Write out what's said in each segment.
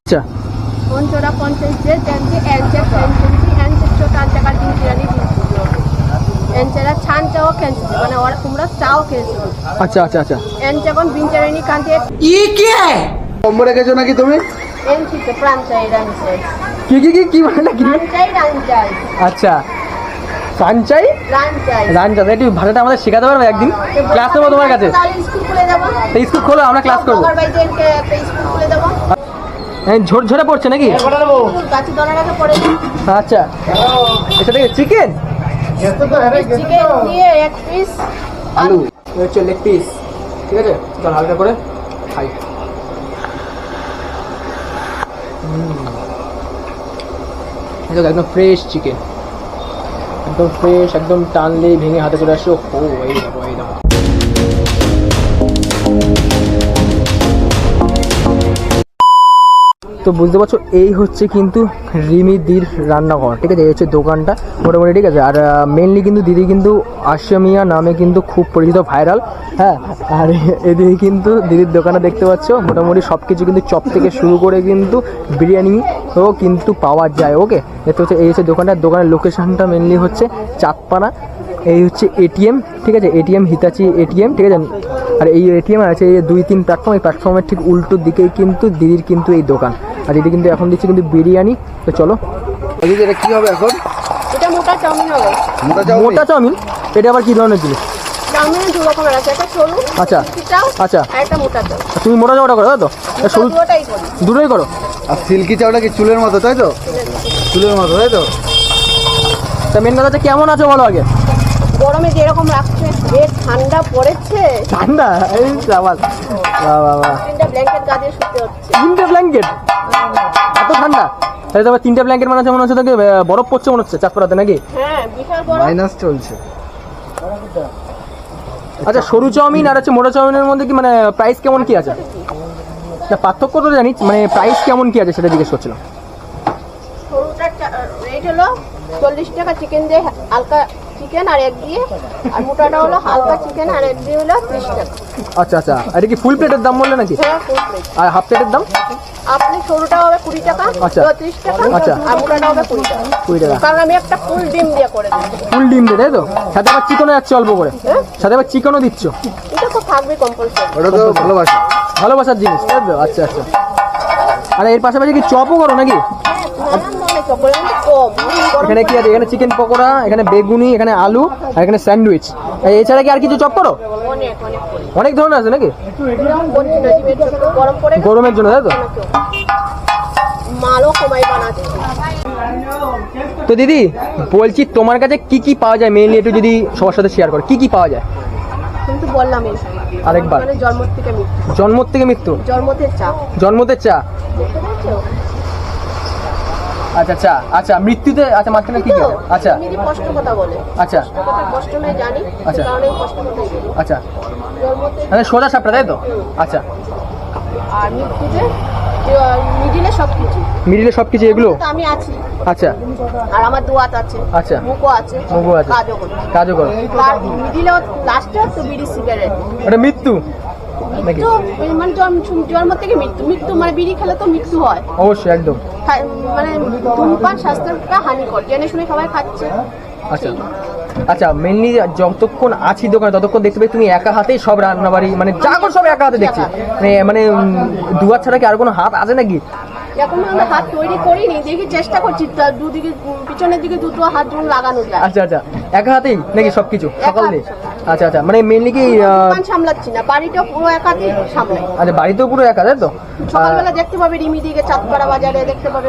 আচ্ছা 온조라 콘텐츠 젠지 엔체 켄지 엔체 কাঞ্চাকার দিন বিরিয়ানি দিয়েছিল এনচেরা ছানচাও খেয়েছি মানে ওরা তোমরা চাও খেয়েছো আচ্ছা আচ্ছা আচ্ছা এনচে কোন বিরিয়ানি কাঞ্চে ये क्या है কম্বো রেখেছো নাকি তুমি এনচে ফ্রাঞ্চাই রাঞ্চাই কি মানে কি রাঞ্চাই আচ্ছা সানচাই রাঞ্চাই রাঞ্চাই একটু ভাষাটা আমাদের শেখাতে পারবে একদিন ক্লাস করবো তোমার কাছে স্কুল খুলে দেব তো স্কুল খোলো আমরা ক্লাস করবো স্কুল খুলে দেব ঝোর ঝরে পড়ছে নাকি গাছি দনাটাকে পড়ে আচ্ছা এটা দেখে চিকেন চিকেন দিয়ে এক পিস আলু হচ্ছে লেগ পিস ঠিক আছে চল হালকা করে খাই এটা একদম ফ্রেশ চিকেন একদম ফ্রেশ একদম টানলেই ভেঙে হাতে চলে আসো ও এই দেখো এই দেখো তো বুঝতে পারছো এই হচ্ছে কিন্তু রিমিদির রান্নাঘর ঠিক আছে এই হচ্ছে দোকানটা মোটামুটি ঠিক আছে আর মেনলি কিন্তু দিদি কিন্তু আশিয়া নামে কিন্তু খুব পরিচিত ভাইরাল হ্যাঁ আর এদিকে কিন্তু দিদির দোকানে দেখতে পাচ্ছ মোটামুটি সব কিছু কিন্তু চপ থেকে শুরু করে কিন্তু বিরিয়ানিও কিন্তু পাওয়া যায় ওকে দেখতে হচ্ছে এই হচ্ছে দোকানের লোকেশনটা মেনলি হচ্ছে চাঁদপাড়া এই হচ্ছে এটিএম ঠিক আছে এটিএম হিতাচি এটিএম ঠিক আছে আর এই এটিএম আছে এই 2-3 প্ল্যাটফর্ম এই প্ল্যাটফর্মের ঠিক উল্টো দিকেই কিন্তু দিদির কিন্তু এই দোকান আর দিদি কিন্তু এখন দিচ্ছে কিন্তু বিরিয়ানি তো চলো দিদি এটা কী হবে এখন এটা মোটা চাউমিন হবে মোটা চাউমিন এটা আবার কী ধরনের জিনিস চাউমিনের দু রকমের আছে একটা সরু আচ্ছা আচ্ছা আর একটা মোটা চাউ তুমি মোটা চাউটা করো তাই তো সরু দুটোটাই করি দুটোই করো আর সিল্কি চাউটা কি চুলের মতো তাই তো চুলের মতো তাই তো তা মেন কথা হচ্ছে কেমন আছে বলো আগে গরমে যেরকম রাখছে যে ঠান্ডা পড়েছে ঠান্ডা এই আবার বাবা তিনটা ব্ল্যাঙ্কেট গায়ে শুতে হচ্ছে 3টে ব্ল্যাঙ্কেট এত ঠান্ডা তাহলে তো আবার 3টে ব্ল্যাঙ্কেট মানে মনে হচ্ছে তোকে বরফ পড়ছে মনে হচ্ছে চাঁদপাড়াতে নাকি হ্যাঁ বিশাল গরম মাইনাস চলছে আচ্ছা সরু চাউমিন আর হচ্ছে মোটা চাউমিনের মধ্যে কি মানে প্রাইস কেমন কি আছে না পার্থক্য তো জানি মানে প্রাইস কেমন কি আছে সেটা জিজ্ঞেস করছিলাম সরুটার রেট হলো 40 টাকা চিকেন দিয়ে হালকা চিকেন আর এক দিয়ে আর মোটাটা হলো হালকা চিকেন আর এক দিয়ে হলো 30 টাকা আচ্ছা আচ্ছা আর কি ফুল প্লেটের দাম বললে নাকি হ্যাঁ ফুল প্লেট আর হাফ প্লেটের দাম আপনি সরুটা হবে 20 টাকা আচ্ছা। 30 টাকা আচ্ছা। আর মোটাটা হবে 20 টাকা 20 টাকা কারণ আমি একটা ফুল ডিম দিয়ে করে দিই ফুল ডিম দিয়ে তাই তো সাথে আবার চিকেনও যাচ্ছে অল্প করে হ্যাঁ সাথে আবার চিকেনও দিচ্ছ এটা তো থাকবে কম্পালসারি ওটা তো ভালোবাসা ভালোবাসার জিনিস তাই তো আচ্ছা আচ্ছা আর এর পাশাপাশি কি চপও করো নাকি এখানে কি আছে এখানে চিকেন পকোড়া এখানে বেগুনি এখানে আলু আর এখানে স্যান্ডউইচ এছাড়া কি আর কিছু চপ করো অনেক অনেক অনেক ধরনের আছে নাকি গরম করে গরমের জন্য তাই তো মালও কমাই বানাতে তো দিদি বলছি তোমার কাছে কি কি পাওয়া যায় মেইনলি একটু যদি সবার সাথে শেয়ার করো কি কি পাওয়া যায় কিন্তু বললাম আরেকবার মানে জন্ম থেকে মৃত্যু জন্ম থেকে মৃত্যু জন্মতে চা জন্মতে চা দেখতে পাচ্ছো আচ্ছা চা আচ্ছা মৃত্যুতে আচ্ছা মাঝখানে কি কি আছে? আচ্ছা তুমি যদি কষ্ট কথা বলে আচ্ছা কথা কষ্ট নয় জানি আচ্ছা। কারণে কষ্ট কথাই বলি আচ্ছা জন্মতে মানে সোজা সাপটা তাই তো আচ্ছা আর মৃত্যুতে মিডিলে সব কিছু মিডিলে সব কিছু এগুলো তো আমি আছি আচ্ছা আর আমার দুয়াত আছে আচ্ছা। মুখও আছে মুখও আছে। কাজও করি কাজও করো তার মিডিলে লাস্টে তো বিড়ি সিগারেট ওটা মৃত্যু নাকি মৃত্যু মানে জন্ম থেকে মৃত্যু মৃত্যু মানে বিড়ি খেলে তো মৃত্যু হয় অবশ্যই একদম মানে ধূমপান স্বাস্থ্যটা হানিকর জেনে শুনে সবাই খাচ্ছে আচ্ছা আচ্ছা মেনলি যতক্ষণ আছি দোকানে ততক্ষণ দেখতে পাই তুমি একা হাতেই সব রান্নাবাড়ি মানে যা করো সব একা হাতে দেখছি মানে দুয়ার ছাড়া কি আর কোনো হাত আছে নাকি এখন আমরা হাত তৈরি করিনি দেখি চেষ্টা করছি দুদিকে পিছনের দিকে দুটো হাত যেন লাগানো যায় আচ্ছা আচ্ছা একা হাতেই নাকি সবকিছু সকাল দিয়ে আচ্ছা আচ্ছা মানে মেনলি কি দোকান সামলাচ্ছি না বাড়িটা পুরো একাতেই সামলাই আচ্ছা বাড়িতেও পুরো একা তাই তো সকালবেলা দেখতে পাবে রিমি দিকে চাঁদপাড়া বাজারে দেখতে পাবে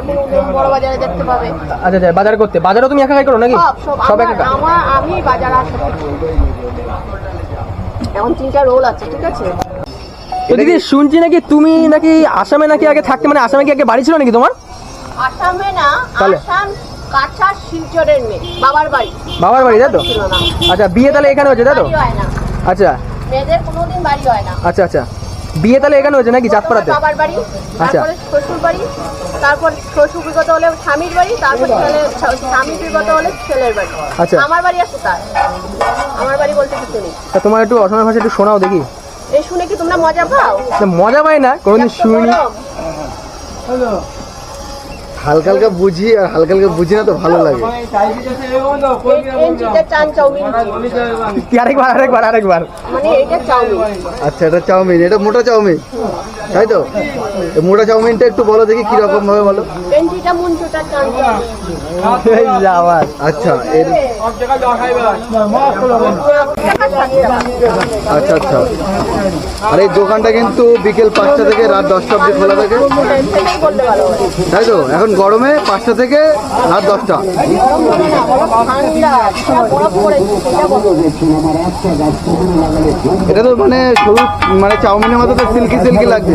বড় বাজারে দেখতে পাবে আচ্ছা আচ্ছা বাজার করতে বাজারও তুমি একা একাই করো নাকি সব একা একা আমি বাজার আসি এখন 3টা রোল আছে ঠিক আছে তো দিদি শুনছি নাকি তুমি নাকি আসামে নাকি আগে থাকতে মানে আসামে কি আগে বাড়ি ছিল নাকি তোমার আসামে না তাহলে? আসাম কাঁচা শিলচরের মেয়ে বাবার বাড়ি বাবার বাড়ি তাই তো ছিল না আচ্ছা বিয়ে তাহলে এখানে হয়েছে তাই তো বাড়ি হয় না আচ্ছা মেয়েদের কোনোদিন বাড়ি হয় না আচ্ছা আচ্ছা বিয়ে তাহলে এখানে হয়েছে নাকি চাঁদপাড়াতে বাবার বাড়ি আচ্ছা। তারপরে শ্বশুর বাড়ি তারপর শ্বশুর বিগত হলে স্বামীর বাড়ি তারপর স্বামী বিগত হলে ছেলের বাড়ি আচ্ছা। আমার বাড়ি আছে তার আমার বাড়ি বলতে কিছু নেই তা তোমার একটু অসময় ভাষা একটু শোনাও দেখি এই শুনে কি তোমরা মজা পাও না, মজা পাই না কোনোদিন এত শুনি গরম। হালকা হালকা বুঝি আর হালকা হালকা বুঝি না তো ভালো লাগে। এটা চান চাউমিন, আরেকবার মানে এটা চাউমিন। আচ্ছা, এটা চাউমিন, এটা মোটা চাউমিন তাই তো? এই মোটা চাউমিনটা একটু বলো দেখি কিরকম ভাবে বলো। পেন্টিটা মুনচুটা চান চাউমিন। আচ্ছা আচ্ছা আচ্ছা। আর এই দোকানটা কিন্তু বিকেল 5টা থেকে রাত 10টা অবধি খোলা থাকে বলতে ভালো হয়। তাই তো? এখন গরমে 5টা থেকে রাত 10টা। ঠান্ডা বরফ পড়েছে সেটা বলো। এটা তো মানে সরু মানে চাউমিনের মতো তো সিল্কি সিল্কি লাগছে।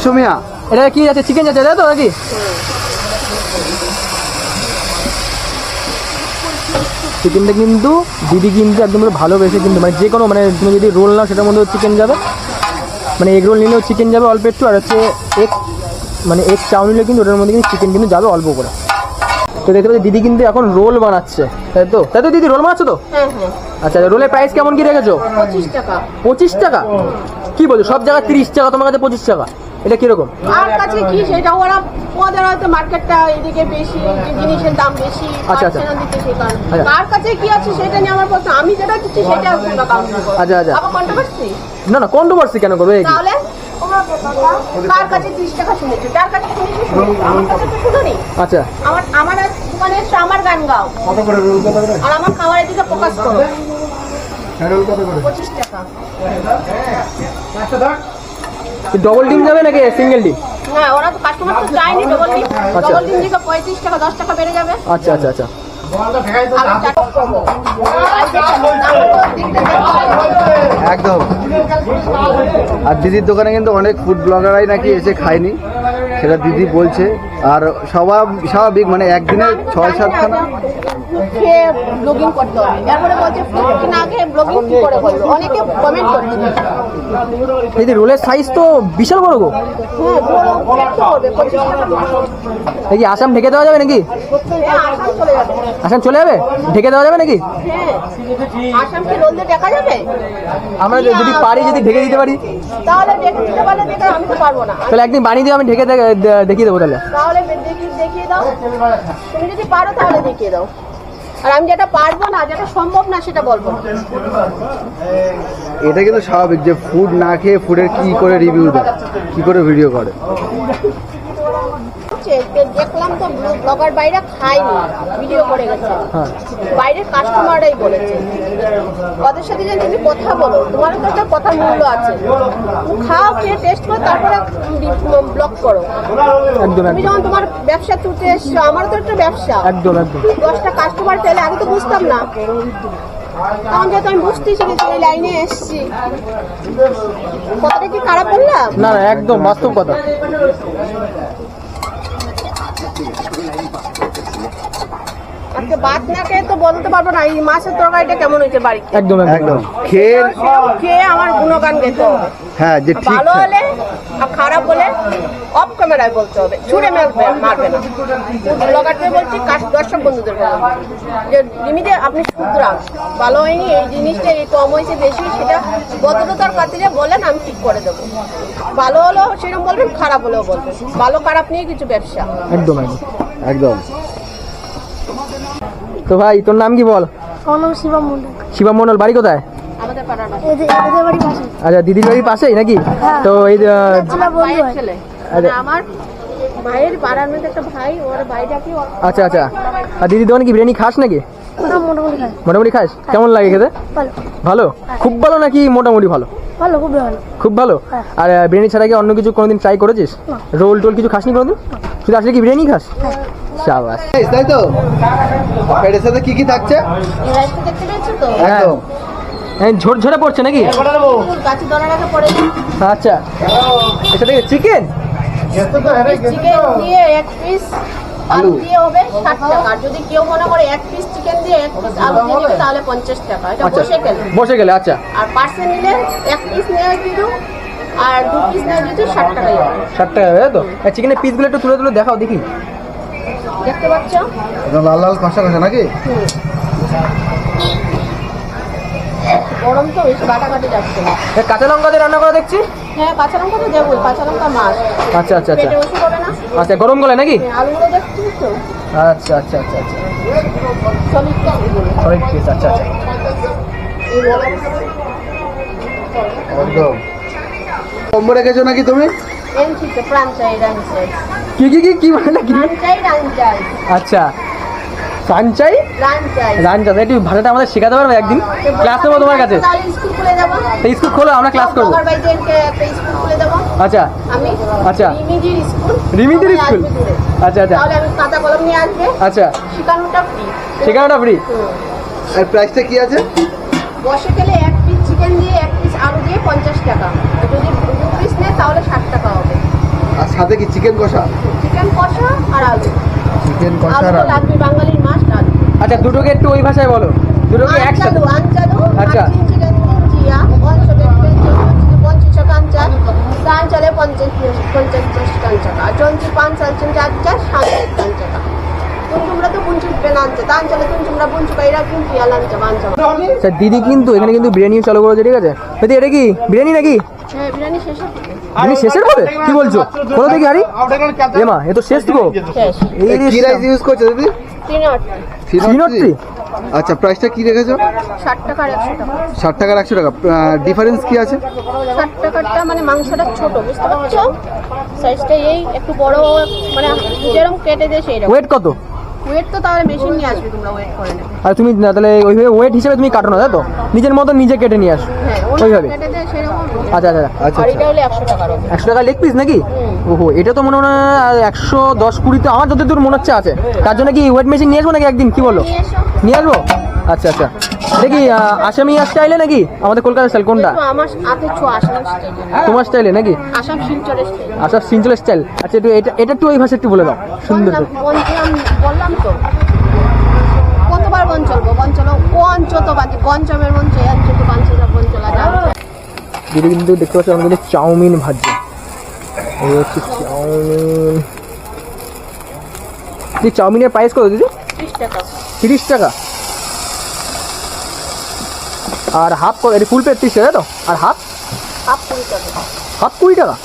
সুমিয়া, এটা কি আছে? চিকেন যাচ্ছে তাই তো নাকি? চিকেনটা কিন্তু দিদি কিন্তু একদম ভালোবেসে কিন্তু মানে যে কোনো মানে তুমি যদি রোল নাও সেটার মধ্যেও চিকেন যাবে, মানে এগ রোল নিলেও চিকেন যাবে অল্প একটু, আর হচ্ছে এগ মানে এগ চাউমিন নিলেও কিন্তু ওটার মধ্যে কিন্তু চিকেন কিন্তু যাবে অল্প করে। তো দেখতে পাচ্ছি দিদি কিন্তু এখন রোল বানাচ্ছে তাই তো? তাই তো দিদি রোল বানাচ্ছো তো? হ্যাঁ হ্যাঁ, আচ্ছা, রোলের প্রাইস কেমন কি রেখেছো? 25 টাকা। 25 টাকা? কি বলছো, সব জায়গায় 30 টাকা, তোমার কাছে 25 টাকা? এটা কিরকম? আর কাছে কি সেটা ওরা ওদের হয়তো মার্কেটটা এদিকে বেশি, যে জিনিসের দাম বেশি আচ্ছা, আচ্ছা। পাচ্ছে না দিতে, সেই কারণে। আচ্ছা। কার কাছে কি আছে সেটা নিয়ে আমার প্রশ্ন, আমি যেটা দিচ্ছি সেটা তোমরা কাউন্ট করো। আচ্ছা, আচ্ছা। আবার কন্ট্রোভার্সি? না না, কন্ট্রোভার্সি কেন করবে? তাহলে কার কাছে 30 টাকা শুনেছো, যার কাছে শুনেছো শুনেছো, আমার কাছে তো শুনোনি। আচ্ছা, আমার দোকানে এসে আমার গান গাও আর আমার খাবারের দিকে ফোকাস করো। 25 টাকা। ডবল ডিম যাবে নাকি সিঙ্গেল ডিম? হ্যাঁ, ওরা তো কাস্টমার তো চায়নি ডবল ডিম। আচ্ছা। ডবল ডিম দিকে 35 টাকা, 10 টাকা বেড়ে যাবে। আচ্ছা আচ্ছা আচ্ছা। একদম। আর দিদির দোকানে কিন্তু অনেক ফুড ব্লগাররাই নাকি এসে খায়নি, সেটা দিদি বলছে। আর স্বাভাবিক মানে একদিনে 6-7 খানা খেয়ে ব্লগিং করতে হবে। এরপরে বলছে ফুড না খেয়ে ব্লগিং কি করে করলো, অনেকে কমেন্ট করছে। এই যে রোলের সাইজ তো বিশাল বড় গো। হ্যাঁ, বড় একটু করবে 25 টাকা। এই কি আসাম ঢেকে দেওয়া যাবে নাকি? হ্যাঁ, আসাম চলে যাবে। আসাম চলে যাবে? ঢেকে দেওয়া যাবে নাকি? হ্যাঁ, আসামকে রোল দিয়ে দেখা যাবে? আমরা যদি পারি, যদি ঢেকে দিতে পারি তাহলে দেখে দিতে পারলে দেখে, আমি তো পারবো না। তাহলে একদিন বানিয়ে দিয়ে আমি ঢেকে দেখিয়ে দেবো তাহলে। তাহলে দেখিয়ে দাও, তুমি যদি পারো তাহলে দেখিয়ে দাও। আর আমি যেটা পারবো না, যেটা সম্ভব না, সেটা বলবো না। এটা কিন্তু স্বাভাবিক যে ফুড না খেয়ে ফুডের কি করে রিভিউ দেয়, কি করে ভিডিও করে। দেখলাম তো ব্লগার বাইরে খায়নি, ভিডিও করে গেছে। হ্যাঁ। বাইরের কাস্টমাররাই বলেছে, ওদের সাথে যদি তুমি কথা বলো, তোমারও তো একটা কথার মূল্য আছে। তুমি খাও, খেয়ে টেস্ট করো, তারপরে ব্লগ করো। একদম তুমি একদম যখন তোমার ব্যবসা তুলতে এসছো, আমারও তো একটা ব্যবসা। একদম একদম। 10টা কাস্টমার পেলে আগে তো বুঝতাম না, তখন যেহেতু আমি বুঝতে শিখেছি, এই লাইনে এসছি। কথাটা কি খারাপ বললাম? না না, একদম বাস্তব কথা। আজকে ভাত না খেয়ে তো বলতে পারবো না এই মাছের তরকারিটা কেমন হয়েছে বাড়িতে। একদম একদম খেয়ে খেয়ে আমার গুণগান গেতে হবে। হ্যাঁ, যে ঠিক ভালো হলে আর খারাপ হলে অফ ক্যামেরায় বলতে হবে, ছুড়ে মারবে না। ব্লগারদের বলছি, দর্শক বন্ধুদের বলছি যে লিমিটে আপনি শুধরান, ভালো হয়নি এই জিনিসটা, এই কম হয়েছে বেশি, সেটা বদলতার খাতিরে বলেন, আমি ঠিক করে দেবো। ভালো হলেও সেরকম বলবেন, খারাপ হলেও বলবেন। ভালো খারাপ নিয়ে কিছু ব্যবসা। একদম একদম একদম। তো ভাই, তোর নাম কি বল? আমার নাম শিবম মন্ডল। শিবম মন্ডল, বাড়ি কোথায়? আমাদের পাড়ার বাসা। এদের বাড়ি পাশে। আচ্ছা, দিদির বাড়ির পাশেই নাকি? তো এই ছেলে বন্ধু ভাইয়ের হয়। ছেলে, আরে। আমার ভাইয়ের পাড়ার মধ্যে একটা ভাই, ওর ভাইটাকে আচ্ছা আচ্ছা। আর দিদির দোকানে কি বিরিয়ানি খাস নাকি? না, মোটামুটি খাই। মোটামুটি খাস? কেমন লাগে খেতে? ভালো ভালো? খুব ভালো নাকি মোটামুটি ভালো? ভালো, খুবই ভালো। খুব ভালো। হ্যাঁ। আর বিরিয়ানি ছাড়া কি অন্য কিছু কোনোদিন ট্রাই করেছিস? না। রোল টোল কিছু খাসনি কোনোদিন? শুধু আসলে কি বিরিয়ানি খাস? শাবাশ। তাই তো? এর সাথে কি কি থাকছে? এই রাইসটা দেখতে পেয়েছো তো? একদম। ঝরে পড়ছে নাকি? গাছে দলা রাখা পড়ে। আচ্ছা, এটা থেকে চিকেন? চিকেন দিয়ে 1 পিস আলু দিয়ে হবে 60 টাকা। আর যদি কেউ মনে করে 1 পিস চিকেন দিয়ে 1 পিস আলু দিয়ে নেবে তাহলে 50 টাকা। এটা আচ্ছা, বসে গেলে। বসে গেলে। আচ্ছা, আর পার্সেল নিলে 1 পিস নেওয়া কিন্তু আর 2 পিস নেওয়া কিন্তু 60 টাকাই হবে। 60 টাকা হবে তো? চিকেনের পিসগুলো একটু তুলে তুলে দেখাও দেখি। দেখতে পাচ্ছ? একদম লাল লাল কষা কষা নাকি? গরম তো বেশি কাটাকাটি যাচ্ছে না। এ, কাঁচা লঙ্কা দিয়ে রান্না করা দেখছি। হ্যাঁ কাঁচা লঙ্কা তো দেবো, কাঁচা লঙ্কা মাছ আচ্ছা আচ্ছা আচ্ছা পেটে ওষুধ হবে না। আচ্ছা, গরম গলায় নাকি? হ্যাঁ, আলুগুলো দেখছিস তো আচ্ছা আচ্ছা আচ্ছা আচ্ছা সলিড সলিড পিস। আচ্ছা আচ্ছা একদম কম্বো রেখেছো নাকি তুমি? এনসিতে প্রাঞ্চাই রাঞ্চাই কি বলে না কি? প্রাঞ্চাই রাঞ্চাই আচ্ছা, সানচাই রাঞ্চাই রানচাঁদ, একটু ভাষাটা আমাদের শেখাতে পারবে একদিন? ক্লাস নেবো তোমার কাছে। তাহলে স্কুল খুলে দেবো। তো স্কুল খোলো, আমরা ক্লাস করবো। আমার বাড়িতে একটা স্কুল খুলে দেবো আচ্ছা আমি। আচ্ছা। রিমিজির স্কুল। রিমিজির সবাই স্কুল? আসবে দূরে। আচ্ছা আচ্ছা তাহলে আমি খাতা কলম নিয়ে আসবে, আচ্ছা, শেখানোটা ফ্রি। শেখানোটা ফ্রি? আর প্রাইসটা কি আছে? বসে গেলে 1 পিস চিকেন দিয়ে 1 পিস আলু দিয়ে 50 টাকা, আর যদি 2 পিস নেয় তাহলে 60 টাকা হবে। আর সাথে কি চিকেন কষা? চিকেন কষা আর আলু। চিকেন কষা আলু আর তো আলু। লাগবে, বাঙালির মাছ আলু। আচ্ছা, দুটোকে একটু ওই ভাষায় বলো, দুটোকে একসাথে। আঞ্চাদু আচ্ছা। চিকেন জিয়া পঞ্চাশ কাঞ্চার দান চলে 50 কাঞ্চাকা জঞ্চি 5 সালচিন চার সাড়ে কাঞ্চাকা তোমরা তো বুনচি বেনাঞ্চে দান চলে তোমরা বুনচি বাইরা কিন্তু ইয়ালাঞ্চা বাঞ্চা। আচ্ছা, দিদি কিন্তু এখানে কিন্তু বিরিয়ানিও চালু করেছে, ঠিক আছে? দিদি, এটা কি বিরিয়ানি নাকি? হ্যাঁ বিরিয়ানি শেষ হবে। তুমি শেষের হবে কি বলছো? কোথা থেকে হারি এমা, এ তো শেষ তো। শেষ এই রে, কি রাইস ইউজ করছো দিদি? 3 আচ্ছা, প্রাইসটা কি রেখেছো? 60 টাকা আর 100 টাকা। 60 টাকা আর 100 টাকা। ডিফারেন্স কি আছে? 60 টাকাটা মানে মাংসটা ছোট, বুঝতে পারছো? সাইজটা এই একটু বড়, মানে যেরকম কেটে দেয় সেই রকম। ওয়েট কত? ওয়েট তো তাহলে মেশিন নিয়ে আসবে, তোমরা ওয়েট করে নেবে। আর তুমি না, তাহলে ওইভাবে ওয়েট হিসেবে তুমি কাটো না, তাই তো? নিজের মতো নিজে কেটে নিয়ে আসো হ্যাঁ ওইভাবে। কেটে দেয় সেরকম। আচ্ছা আচ্ছা আচ্ছা আর আচ্ছা। এটা হলে 100 টাকার হবে। 100 টাকা লেগ পিস নাকি? ওহো, এটা তো মনে হয় 110-20 তো আমার যতদূর মনে হচ্ছে আছে। তার জন্য কি ওয়েট মেশিন নিয়ে আসবো নাকি একদিন, কি বলো? নিয়ে এসো। নিয়ে আসবো? আচ্ছা আচ্ছা, দেখি আসামি স্টাইলে নাকি আমাদের কলকাতা স্টাইল কোনটা? তো আমার হাতে ছো আসাম স্টাইল, তোমার স্টাইলে নাকি? আসাম শিলচরের স্টাইল। আচ্ছা, সিঞ্চল স্টাইল। আচ্ছা, একটু এটা একটু ওই ভাষা একটু বলে দাও, সুন্দর করে। বললাম তো কতবার বঞ্চলবো, বঞ্চল পঞ্চত বাকি পঞ্চমের মঞ্চে অঞ্চত পাঞ্চটা বঞ্চলা যাবে। দিদি কিন্তু দেখতে পাচ্ছি আমাদের চাউমিন ভাজছে। এই হচ্ছে চাউমিন। দিদি, চাউমিনের প্রাইস কত দিদি? 30 টাকা। 30 টাকা। আর হাফ কত? এটা ফুল প্লেট 30 টাকা তো? আর হাফ? হাফ 20 টাকা। হাফ 20 টাকা।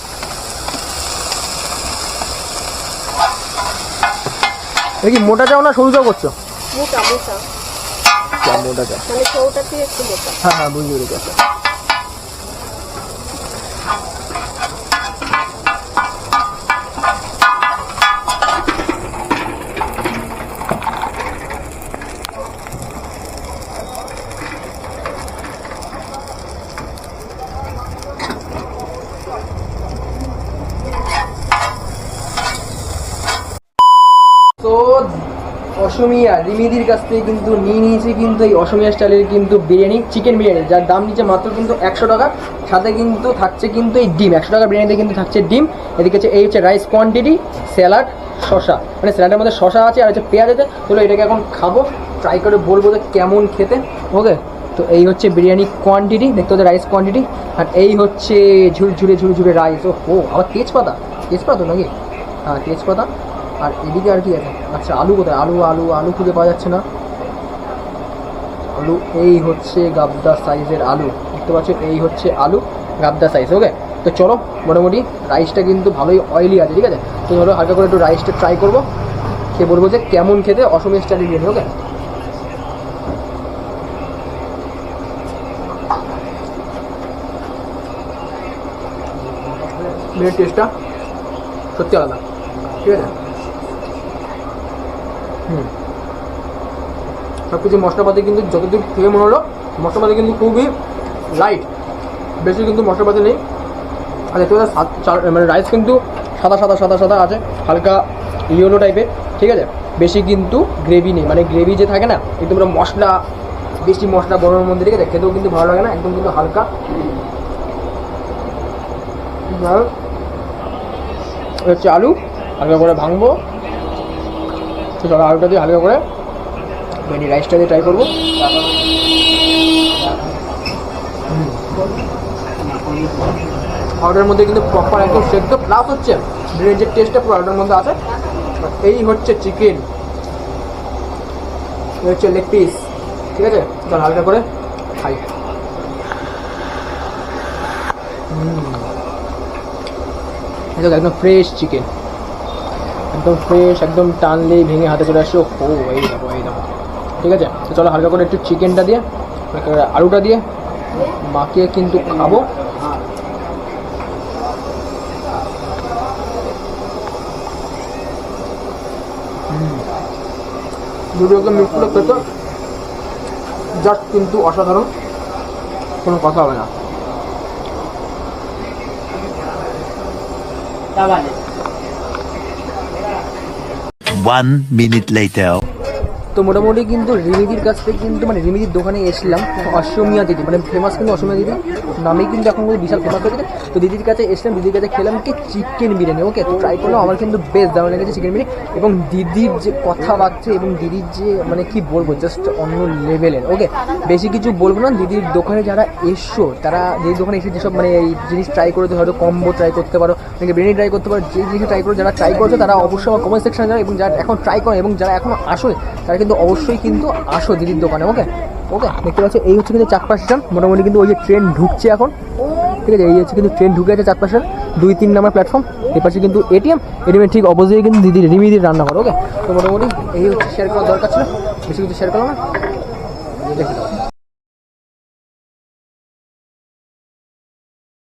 এটা কি মোটা চাও না সরু চাও করছো? মোটা মোটা, মোটা চাও। মানে ছোটা থেকে একটু মোটা। হ্যাঁ হ্যাঁ, বুঝতে পেরেছি। তো অসমিয়া রিমিদির কাছ থেকে কিন্তু নিয়ে নিয়েছি কিন্তু এই অসমিয়া স্টাইলের কিন্তু বিরিয়ানি, চিকেন বিরিয়ানি, যার দাম নিচ্ছে মাত্র কিন্তু 100 টাকা। সাথে কিন্তু থাকছে কিন্তু এই ডিম, 100 টাকা বিরিয়ানিতে কিন্তু থাকছে ডিম। এদিকে হচ্ছে এই হচ্ছে রাইস কোয়ান্টিটি, স্যালাড, শশা, মানে স্যালাডের মধ্যে শশা আছে আর হচ্ছে পেঁয়াজ আছে। চলো এটাকে এখন খাবো, ট্রাই করে বলবো যে কেমন খেতে। ওকে, তো এই হচ্ছে বিরিয়ানি কোয়ান্টিটি, দেখতে হচ্ছে রাইস কোয়ান্টিটি। আর এই হচ্ছে ঝুরঝুরে রাইস। ও আবার তেজপাতা, তেজপাতা নাকি? হ্যাঁ, তেজপাতা। আর এদিকে আর কি আছে? আচ্ছা, আলু কোথায়? আলু খুঁজে পাওয়া যাচ্ছে না। আলু, এই হচ্ছে গাবদা সাইজের আলু, দেখতে পাচ্ছ? এই হচ্ছে আলু গাবদা সাইজ। ওকে, তো চলো, মোটামুটি রাইসটা কিন্তু ভালোই অয়েলি আছে, ঠিক আছে? তো ধরো হালকা করে একটু রাইসটা ট্রাই করবো, খেয়ে বলবো যে কেমন খেতে অসমিয়া স্টাইল বিরিয়ানি। ওকে, বিরিয়ানির টেস্টটা সত্যি আলাদা, ঠিক আছে? সব কিছু মশলাপাতি কিন্তু যতদূর থেকে মনে হলো মশলাপাতি কিন্তু খুবই লাইট, বেশি কিন্তু মশলাপাতি নেই। আর দেখতে পাচ্ছি মানে রাইস কিন্তু সাদা সাদা সাদা সাদা আছে, হালকা ইয়েলো টাইপের, ঠিক আছে? বেশি কিন্তু গ্রেভি নেই, মানে গ্রেভি যে থাকে না একদম পুরো মশলা, বেশি মশলা গরমের মধ্যে, ঠিক আছে? খেতেও কিন্তু ভালো লাগে না, একদম কিন্তু হালকা। হচ্ছে আলু হালকা করে ভাঙবো, তো চলো আলুটা দিয়ে হালকা করে ভেন্ডি রাইসটা দিয়ে ট্রাই করবো। আলুটার মধ্যে কিন্তু প্রপার একদম সেদ্ধ, প্লাস হচ্ছে বিরিয়ানির যে টেস্টটা পুরো আলুটার মধ্যে আছে। এই হচ্ছে চিকেন, এই হচ্ছে লেগ পিস, ঠিক আছে? চল হালকা করে খাই। এই দেখো একদম ফ্রেশ চিকেন, একদম ফ্রেশ, একদম টানলেই ভেঙে হাতে চলে আসছে। ও এই দেখো এই দেখো। ঠিক আছে, তো চলো হালকা করে একটু চিকেনটা দিয়ে আলুটা দিয়ে মাখিয়ে কিন্তু খাবো। দুটো একদম মিক্স করে খেতে জাস্ট কিন্তু অসাধারণ, কোনো কথা হবে না। One minute later. তো মোটামুটি কিন্তু রিমিদির কাছ থেকে কিন্তু মানে রিমিদির দোকানে এসলাম, অসমীয়া দিদি মানে ফেমাস কিন্তু অসমীয়া দিদি নামেই কিন্তু এখন কিন্তু বিশাল ফেমাস হয়ে গেছে। তো দিদির কাছে এসলাম, দিদির কাছে খেলাম কি চিকেন বিরিয়ানি। ওকে, তো ট্রাই করলাম, আমার কিন্তু বেস্ট দারুণ লেগেছে চিকেন বিরিয়ানি। এবং দিদির যে কথাবার্তা এবং দিদির যে মানে কি বলবো, জাস্ট অন্য লেভেলের। ওকে, বেশি কিছু বলবো না। দিদির দোকানে যারা এসছো, তারা দিদির দোকানে এসে যেসব মানে এই জিনিস ট্রাই করতে, হয়তো কম্বো ট্রাই করতে পারো, অনেকে বিরিয়ানি ট্রাই করতে পারো, যে জিনিস ট্রাই করো, যারা ট্রাই করছো তারা অবশ্যই আমার কমেন্ট সেকশনে যারা, এবং যারা এখন ট্রাই করো এবং যারা এখনো আসো তারা কিন্তু অবশ্যই কিন্তু আসো দিদির দোকানে। ওকে ওকে, দেখতে পাচ্ছ এই হচ্ছে কিন্তু চাকপা স্টেশন। মোটামুটি কিন্তু ওই যে ট্রেন ঢুকছে এখন, ঠিক আছে, এই হচ্ছে কিন্তু ট্রেন ঢুকে আছে চাকপা স্টেশন, 2-3 নম্বর প্ল্যাটফর্ম। এই পাশে কিন্তু এটিএমের ঠিক অপোজিটে কিন্তু রিমিদির রান্নাঘর। ওকে, তো মোটামুটি এই হচ্ছে শেয়ার করার দরকার ছিল, বেশি কিছু শেয়ার করো না, দেখে দাও।